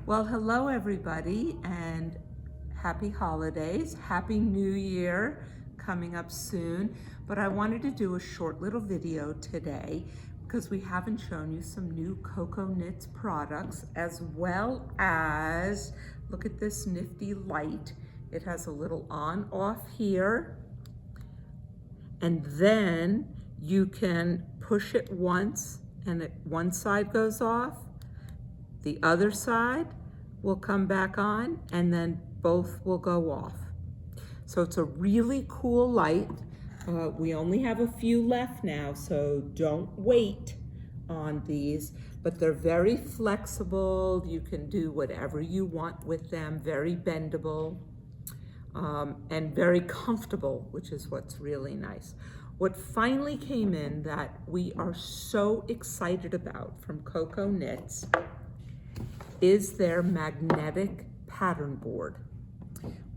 Well, hello everybody and happy holidays. Happy New Year coming up soon. But I wanted to do a short little video today because we haven't shown you some new Cocoknits products, as well as, look at this nifty light. It has a little on off here, and then you can push it once and one side goes off, the other side will come back on, and then both will go off. So it's a really cool light. We only have a few left now, so don't wait on these, but they're very flexible. You can do whatever you want with them, very bendable, and very comfortable, which is what's really nice. What finally came in that we are so excited about from Cocoknits is their magnetic pattern board.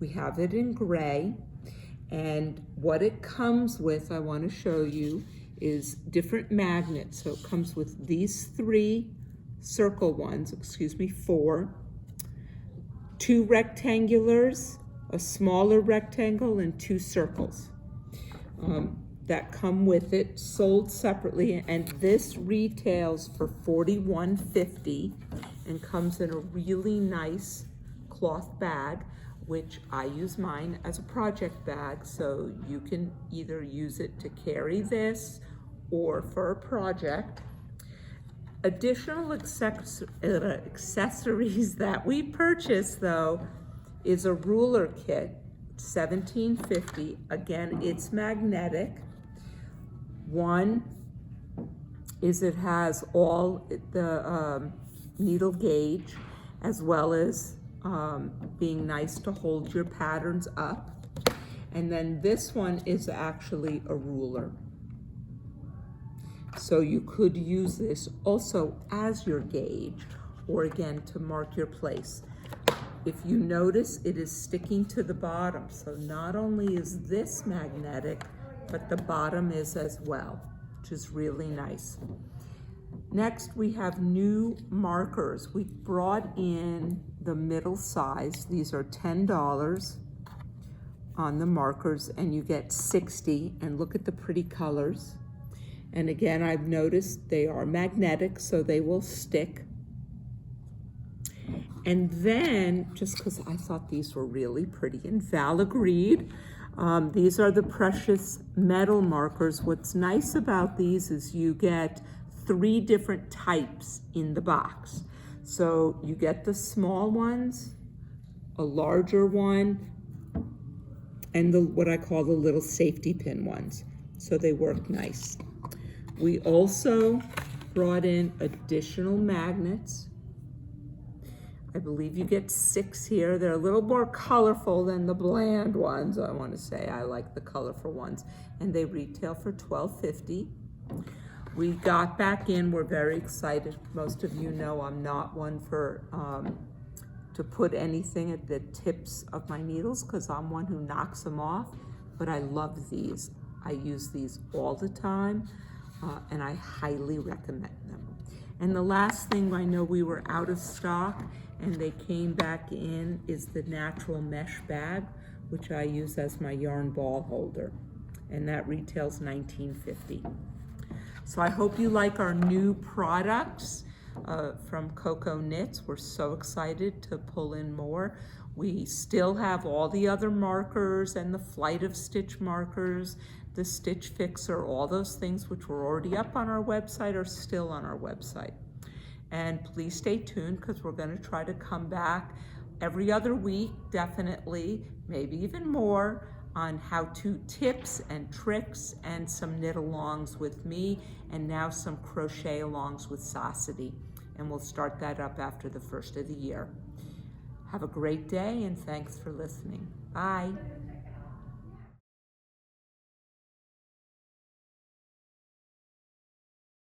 We have it in gray, and what it comes with, I want to show you, is different magnets. So it comes with these three circle ones, four, two rectangulars, a smaller rectangle, and two circles that come with it, sold separately, and this retails for $41.50 and comes in a really nice cloth bag, which I use mine as a project bag, so you can either use it to carry this or for a project. Additional accessories that we purchased, though, is a ruler kit, $17.50. Again, it's magnetic. One is it has all the needle gauge, as well as being nice to hold your patterns up. And then this one is actually a ruler. So you could use this also as your gauge, or again, to mark your place. If you notice, it is sticking to the bottom. So not only is this magnetic, but the bottom is as well, which is really nice. Next, we have new markers. We brought in the middle size. These are $10 on the markers, and you get 60, and look at the pretty colors. And again, I've noticed they are magnetic, so they will stick. And then, just because I thought these were really pretty, and Val agreed, these are the precious metal markers. What's nice about these is you get 3 different types in the box. So you get the small ones, a larger one, and what I call the little safety pin ones. So they work nice. We also brought in additional magnets. I believe you get 6 here. They're a little more colorful than the bland ones. I want to say I like the colorful ones, and they retail for $12.50. We got back in, we're very excited. Most of you know I'm not one for to put anything at the tips of my needles, because I'm one who knocks them off, but I love these. I use these all the time, and I highly recommend them. And the last thing, I know we were out of stock and they came back in, is the natural mesh bag, which I use as my yarn ball holder, and that retails $19.50. So I hope you like our new products from Cocoknits. We're so excited to pull in more. We still have all the other markers and the Flight of Stitch markers, the Stitch Fixer, all those things which were already up on our website are still on our website. And please stay tuned, because we're going to try to come back every other week, definitely, maybe even more, on how-to tips and tricks and some knit-alongs with me, and now some crochet-alongs with Sasity. And we'll start that up after the first of the year. Have a great day, and thanks for listening. Bye.